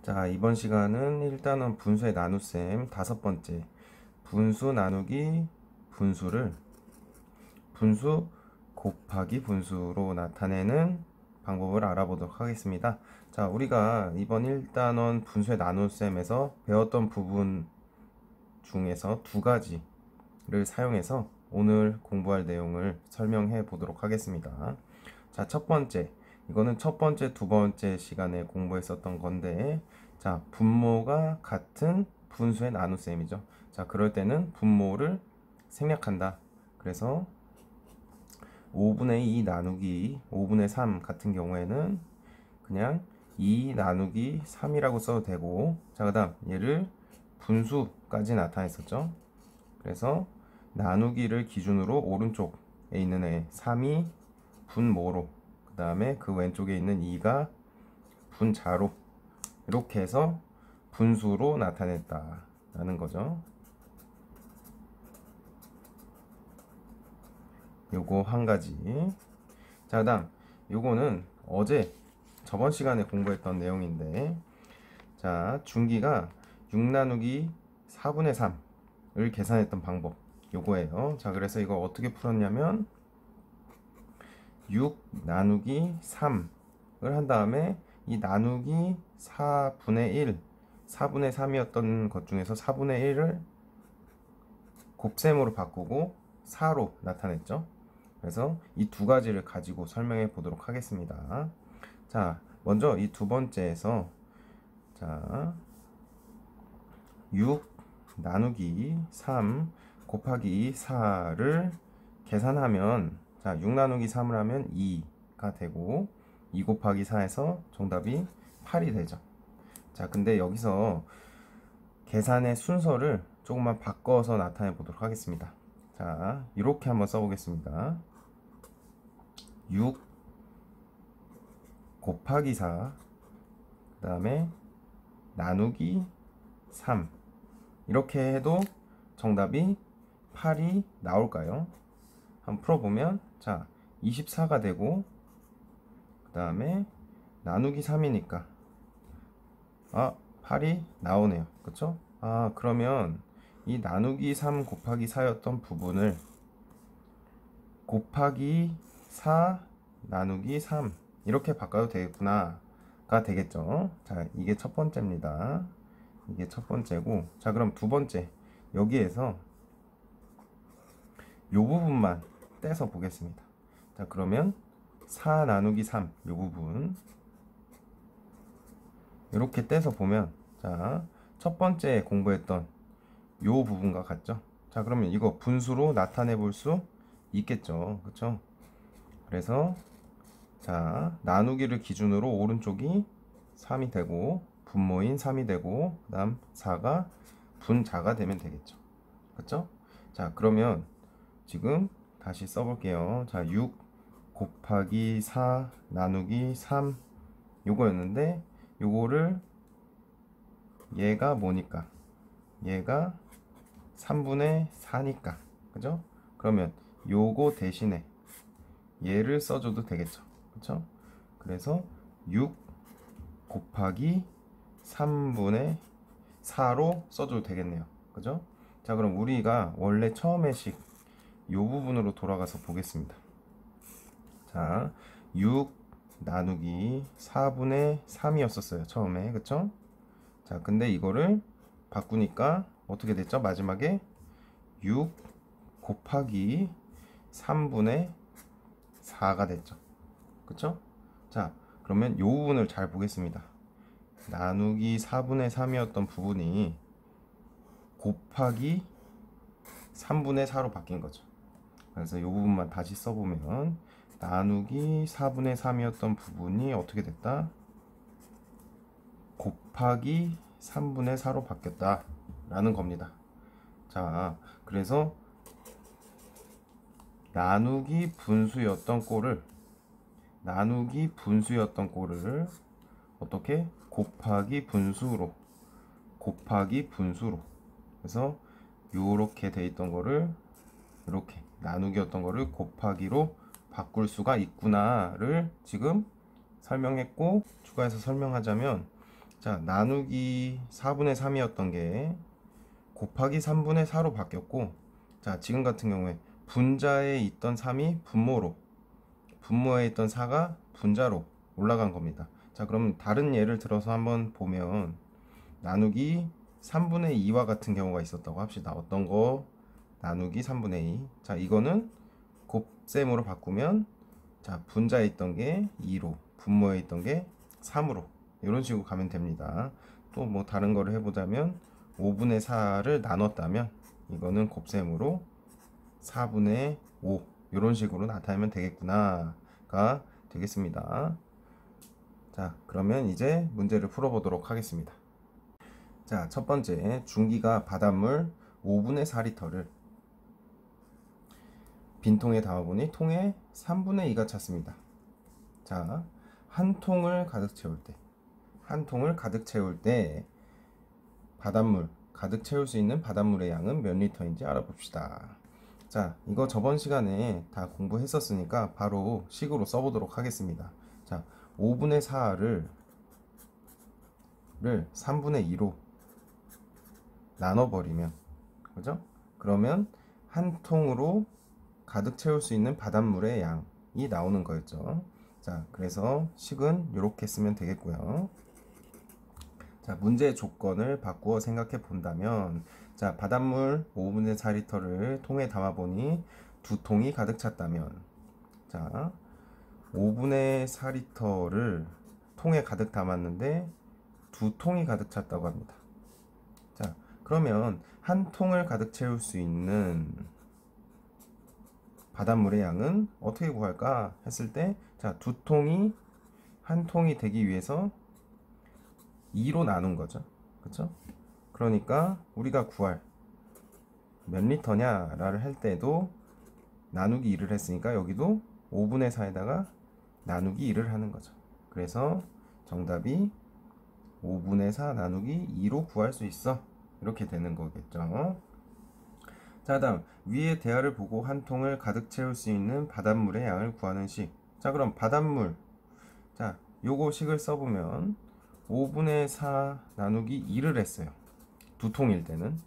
자, 이번 시간은 일단은 분수의 나눗셈 다섯 번째 분수 나누기 분수를 분수 곱하기 분수로 나타내는 방법을 알아보도록 하겠습니다. 자, 우리가 이번 1단원 분수의 나눗셈에서 배웠던 부분 중에서 두 가지를 사용해서 오늘 공부할 내용을 설명해 보도록 하겠습니다. 자, 첫 번째, 이거는 첫 번째, 두 번째 시간에 공부했었던 건데, 자, 분모가 같은 분수의 나눗셈이죠. 자, 그럴 때는 분모를 생략한다. 그래서 5분의 2 나누기 5분의 3 같은 경우에는 그냥 2 나누기 3이라고 써도 되고, 자, 그 다음 얘를 분수까지 나타냈었죠. 그래서 나누기를 기준으로 오른쪽에 있는 애 3이 분모로, 그 다음에 그 왼쪽에 있는 2가 분자로, 이렇게 해서 분수로 나타냈다 라는 거죠. 요거 한 가지. 자, 그 다음 요거는 저번 시간에 공부했던 내용인데, 자, 중기가 6 나누기 4분의 3을 계산했던 방법 요거예요. 자, 그래서 이거 어떻게 풀었냐면 6 나누기 3을 한 다음에 이 나누기 4분의 1, 4분의 3이었던 것 중에서 4분의 1을 곱셈으로 바꾸고 4로 나타냈죠. 그래서 이 두 가지를 가지고 설명해 보도록 하겠습니다. 자, 먼저 이 두 번째에서, 자, 6 나누기 3 곱하기 4를 계산하면, 자, 6 나누기 3을 하면 2가 되고 2 곱하기 4에서 정답이 8이 되죠. 자, 근데 여기서 계산의 순서를 조금만 바꿔서 나타내 보도록 하겠습니다. 자, 이렇게 한번 써보겠습니다. 6 곱하기 4, 그 다음에 나누기 3, 이렇게 해도 정답이 8이 나올까요? 한번 풀어보면, 자, 24가 되고, 그 다음에 나누기 3이니까 8이 나오네요. 그쵸? 그러면 이 나누기 3 곱하기 4였던 부분을 곱하기 4 나누기 3 이렇게 바꿔도 되겠구나 가 되겠죠. 자, 이게 첫 번째입니다. 이게 첫 번째고, 자, 그럼 두 번째, 여기에서 요 부분만 떼서 보겠습니다. 자, 그러면 4 나누기 3 요 부분 이렇게 떼서 보면, 자, 첫 번째 공부했던 요 부분과 같죠. 자, 그러면 이거 분수로 나타내 볼 수 있겠죠. 그쵸? 그래서, 자, 나누기를 기준으로 오른쪽이 3이 되고 분모인 3이 되고, 그 다음 4가 분자가 되면 되겠죠. 그쵸? 자, 그러면 지금 다시 써볼게요. 자, 6 곱하기 4 나누기 3 요거였는데, 요거를 얘가 뭐니까, 얘가 3분의 4니까, 그죠? 그러면 요거 대신에 얘를 써줘도 되겠죠. 그쵸? 그래서 6 곱하기 3분의 4로 써줘도 되겠네요. 그죠? 자, 그럼 우리가 원래 처음의 식 요 부분으로 돌아가서 보겠습니다. 자, 6 나누기 4분의 3이었었어요 처음에. 그쵸? 자, 근데 이거를 바꾸니까 어떻게 됐죠? 마지막에 6 곱하기 3분의 4가 됐죠. 그쵸? 자, 그러면 요 부분을 잘 보겠습니다. 나누기 4분의 3이었던 부분이 곱하기 3분의 4로 바뀐 거죠. 그래서 요 부분만 다시 써보면, 나누기 4분의 3이었던 부분이 어떻게 됐다? 곱하기 3분의 4로 바뀌었다 라는 겁니다. 자, 그래서 나누기 분수였던 꼴을 어떻게? 곱하기 분수로, 그래서 요렇게 돼 있던 거를 이렇게 나누기였던 거를 곱하기로 바꿀 수가 있구나를 지금 설명했고, 추가해서 설명하자면 자, 나누기 4분의 3이었던 게 곱하기 3분의 4로 바뀌었고, 자, 지금 같은 경우에 분자에 있던 3이 분모로, 분모에 있던 4가 분자로 올라간 겁니다. 자, 그럼 다른 예를 들어서 한번 보면 나누기 3분의 2와 같은 경우가 있었다고 합시다. 어떤 거? 나누기 3분의 2. 자, 이거는 곱셈으로 바꾸면, 자, 분자에 있던 게 2로, 분모에 있던 게 3으로, 이런 식으로 가면 됩니다. 또 뭐 다른 거를 해보자면 5분의 4를 나눴다면 이거는 곱셈으로 4분의 5, 이런 식으로 나타내면 되겠구나가 되겠습니다. 자, 그러면 이제 문제를 풀어보도록 하겠습니다. 자, 첫 번째, 준기가 바닷물 5분의 4리터를 빈통에 담아보니 통에 3분의 2가 찼습니다. 자, 한 통을 가득 채울 때 바닷물 가득 채울 수 있는 바닷물의 양은 몇 리터인지 알아봅시다. 자, 이거 저번 시간에 다 공부했었으니까 바로 식으로 써보도록 하겠습니다. 자, 5분의 4를 3분의 2로 나눠버리면, 그죠? 그러면 한 통으로 가득 채울 수 있는 바닷물의 양이 나오는 거였죠. 자, 그래서 식은 이렇게 쓰면 되겠고요. 자, 문제의 조건을 바꾸어 생각해 본다면, 자, 바닷물 5분의 4리터를 통에 담아보니 두 통이 가득 찼다면, 자, 5분의 4리터를 통에 가득 담았는데 두 통이 가득 찼다고 합니다. 자, 그러면 한 통을 가득 채울 수 있는 바닷물의 양은 어떻게 구할까 했을 때, 자, 두 통이 한 통이 되기 위해서 2로 나눈 거죠. 그쵸? 그러니까 우리가 구할 몇 리터냐를 할 때도 나누기 2를 했으니까 여기도 5분의 4에다가 나누기 2를 하는 거죠. 그래서 정답이 5분의 4 나누기 2로 구할 수 있어. 이렇게 되는 거겠죠. 자, 다음 위의 대화를 보고 한 통을 가득 채울 수 있는 바닷물의 양을 구하는 식. 자, 그럼 바닷물, 자, 요거 식을 써보면 5분의 4 나누기 2를 했어요. 두 통일 때는.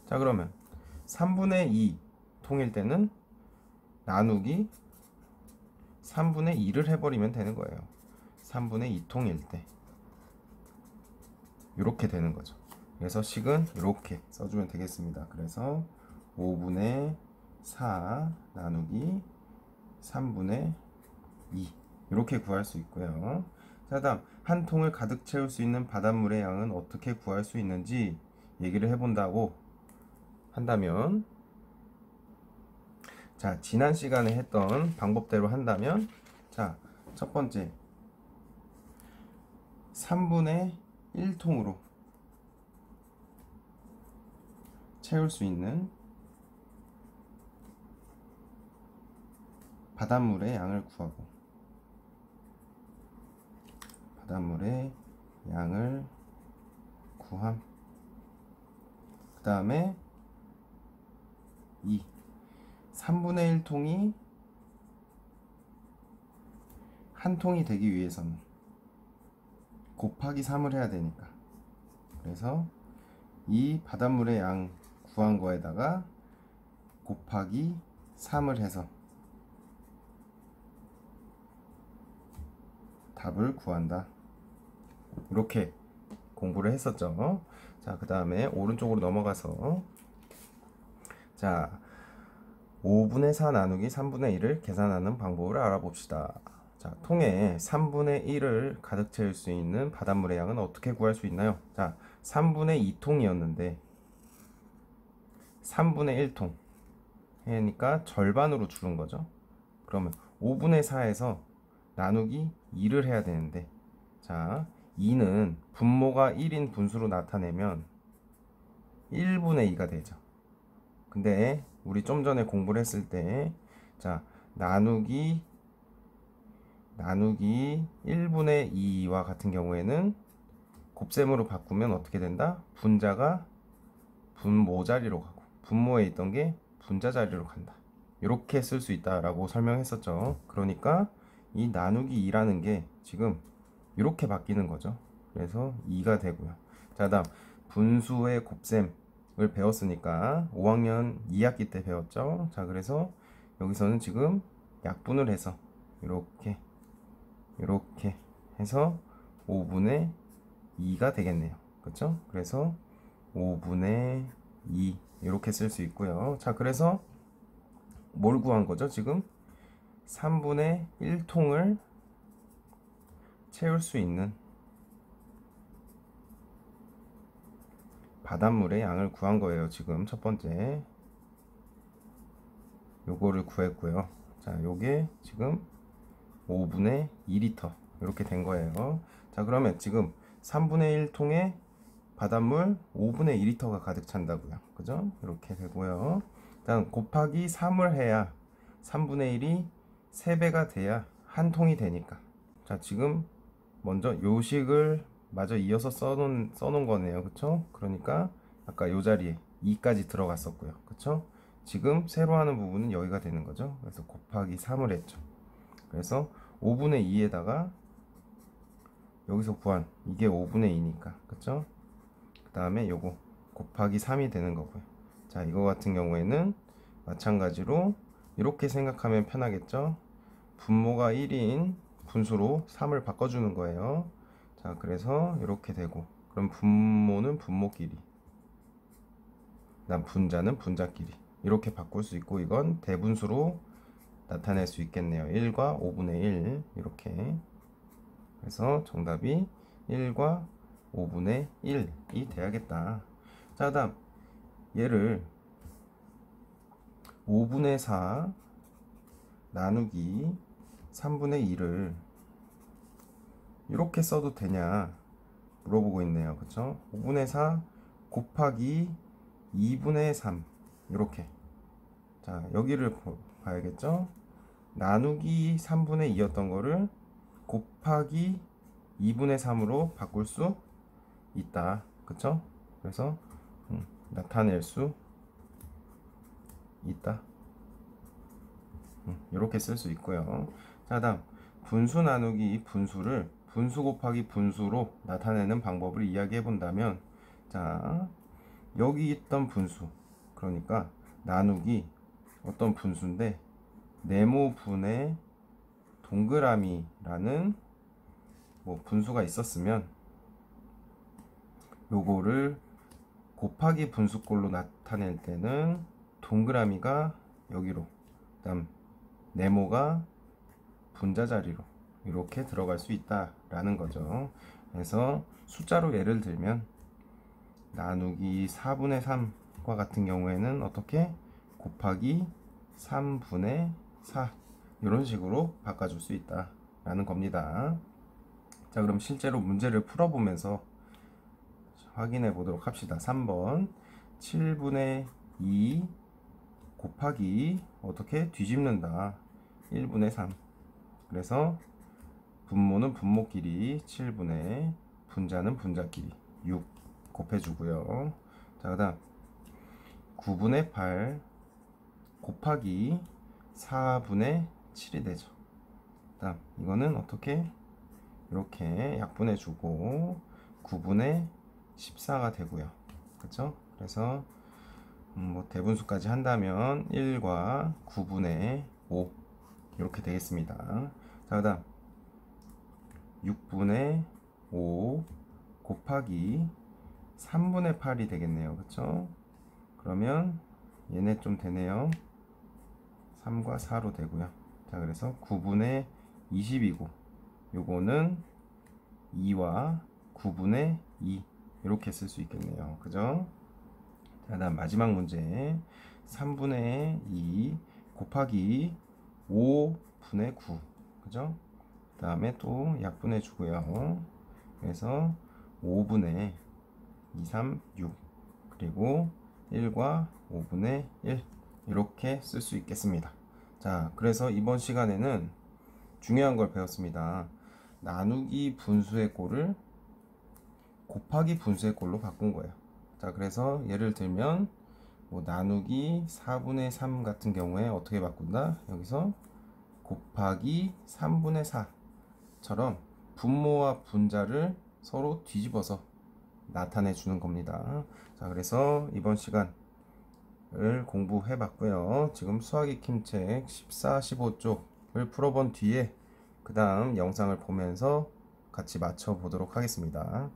자, 그러면 3분의 2 통일 때는 나누기 3분의 2를 해버리면 되는 거예요. 3분의 2 통일 때. 이렇게 되는 거죠. 그래서 식은 이렇게 써주면 되겠습니다. 그래서 5분의 4 나누기 3분의 2 이렇게 구할 수 있고요. 자, 다음 한 통을 가득 채울 수 있는 바닷물의 양은 어떻게 구할 수 있는지 얘기를 해본다고 한다면, 자, 지난 시간에 했던 방법대로 한다면, 자, 첫 번째 3분의 1통으로 채울 수 있는 바닷물의 양을 구하고, 바닷물의 양을 구함. 그 다음에 3분의 1통이 한 통이 되기 위해서는 곱하기 3을 해야 되니까, 그래서 이 바닷물의 양 구한 거에다가 곱하기 3을 해서 답을 구한다. 이렇게 공부를 했었죠. 자, 그 다음에 오른쪽으로 넘어가서, 자, 5분의 4 나누기 3분의 1을 계산하는 방법을 알아봅시다. 자, 통에 3분의 1을 가득 채울 수 있는 바닷물의 양은 어떻게 구할 수 있나요? 자, 3분의 2통이었는데 3분의 1통 하니까 절반으로 줄은 거죠. 그러면 5분의 4에서 나누기 2를 해야 되는데, 자, 2는 분모가 1인 분수로 나타내면 1분의 2가 되죠. 근데 우리 좀 전에 공부를 했을 때, 자, 나누기 1분의 2와 같은 경우에는 곱셈으로 바꾸면 어떻게 된다? 분자가 분모 자리로 가고 분모에 있던 게 분자 자리로 간다. 이렇게 쓸 수 있다라고 설명했었죠. 그러니까 이 나누기 2라는 게 지금 이렇게 바뀌는 거죠. 그래서 2가 되고요. 자, 다음 분수의 곱셈을 배웠으니까 5학년 2학기 때 배웠죠. 자, 그래서 여기서는 지금 약분을 해서 이렇게 해서 5분의 2가 되겠네요. 그렇죠? 그래서 5분의 2 이렇게 쓸 수 있고요. 자, 그래서 뭘 구한 거죠? 지금 3분의 1통을 채울 수 있는 바닷물의 양을 구한 거예요. 지금 첫 번째 요거를 구했고요. 자, 요게 지금 5분의 2리터 이렇게 된 거예요. 자, 그러면 지금 3분의 1통에 바닷물 5분의 2리터가 가득 찬다고요. 그죠? 이렇게 되고요. 다음 곱하기 3을 해야 3분의 1이 3배가 돼야 한 통이 되니까. 자, 지금 먼저 요식을 마저 이어서 써놓은 거네요. 그쵸? 그러니까 아까 요 자리에 2까지 들어갔었고요. 그쵸? 지금 세로 하는 부분은 여기가 되는 거죠. 그래서 곱하기 3을 했죠. 그래서 5분의 2에다가 여기서 구한 이게 5분의 2니까. 그쵸? 그 다음에 요거 곱하기 3이 되는 거고요. 자, 이거 같은 경우에는 마찬가지로 이렇게 생각하면 편하겠죠? 분모가 1인 분수로 3을 바꿔주는 거예요. 자, 그래서 이렇게 되고, 그럼 분모는 분모끼리, 그다음 분자는 분자끼리 이렇게 바꿀 수 있고, 이건 대분수로 나타낼 수 있겠네요. 1과 5분의 1 이렇게. 그래서 정답이 1과 5분의 1이 돼야겠다. 자, 다음 얘를 5분의 4 나누기 3분의 2를 이렇게 써도 되냐 물어보고 있네요. 그쵸? 5분의 4 곱하기 2분의 3 이렇게. 자, 여기를 봐야겠죠? 나누기 3분의 2였던 거를 곱하기 2분의 3으로 바꿀 수 있다. 그쵸? 그래서 나타낼 수 있다. 이렇게 쓸 수 있고요. 자, 다음 분수 나누기 분수를 분수 곱하기 분수로 나타내는 방법을 이야기해 본다면, 자, 여기 있던 분수, 그러니까 나누기 어떤 분수인데 네모분의 동그라미라는 뭐 분수가 있었으면 요거를 곱하기 분수꼴로 나타낼 때는 동그라미가 여기로, 그다음 네모가 분자 자리로 이렇게 들어갈 수 있다라는 거죠. 그래서 숫자로 예를 들면 나누기 4분의 3과 같은 경우에는 어떻게 곱하기 3분의 4 이런 식으로 바꿔줄 수 있다라는 겁니다. 자, 그럼 실제로 문제를 풀어보면서 확인해 보도록 합시다. 3번 7분의 2 곱하기 어떻게 뒤집는다 1분의 3. 그래서 분모는 분모끼리 7분의 분자는 분자끼리 6 곱해주고요. 자, 그 다음 9분의 8 곱하기 4분의 7이 되죠. 그 다음 이거는 어떻게 이렇게 약분해주고 9분의 14가 되고요. 그쵸? 그래서 뭐 대분수까지 한다면 1과 9분의 5 이렇게 되겠습니다. 자, 그 다음 6분의 5 곱하기 3분의 8이 되겠네요. 그쵸? 그러면 얘네 좀 되네요. 3과 4로 되고요. 자, 그래서 9분의 20이고 요거는 2와 9분의 2 이렇게 쓸 수 있겠네요. 그죠? 자, 다음 마지막 문제 3분의 2 곱하기 5분의 9. 그죠? 그 다음에 또 약분해 주고요. 그래서 5분의 2, 3, 6 그리고 1과 5분의 1 이렇게 쓸 수 있겠습니다. 자, 그래서 이번 시간에는 중요한 걸 배웠습니다. 나누기 분수의 꼴을 곱하기 분수의 꼴로 바꾼 거예요. 자, 그래서 예를 들면 뭐 나누기 4분의 3 같은 경우에 어떻게 바꾼다? 여기서 곱하기 3분의 4처럼 분모와 분자를 서로 뒤집어서 나타내 주는 겁니다. 자, 그래서 이번 시간을 공부해 봤고요. 지금 수학 익힘책 14, 15쪽을 풀어본 뒤에 그 다음 영상을 보면서 같이 맞춰 보도록 하겠습니다.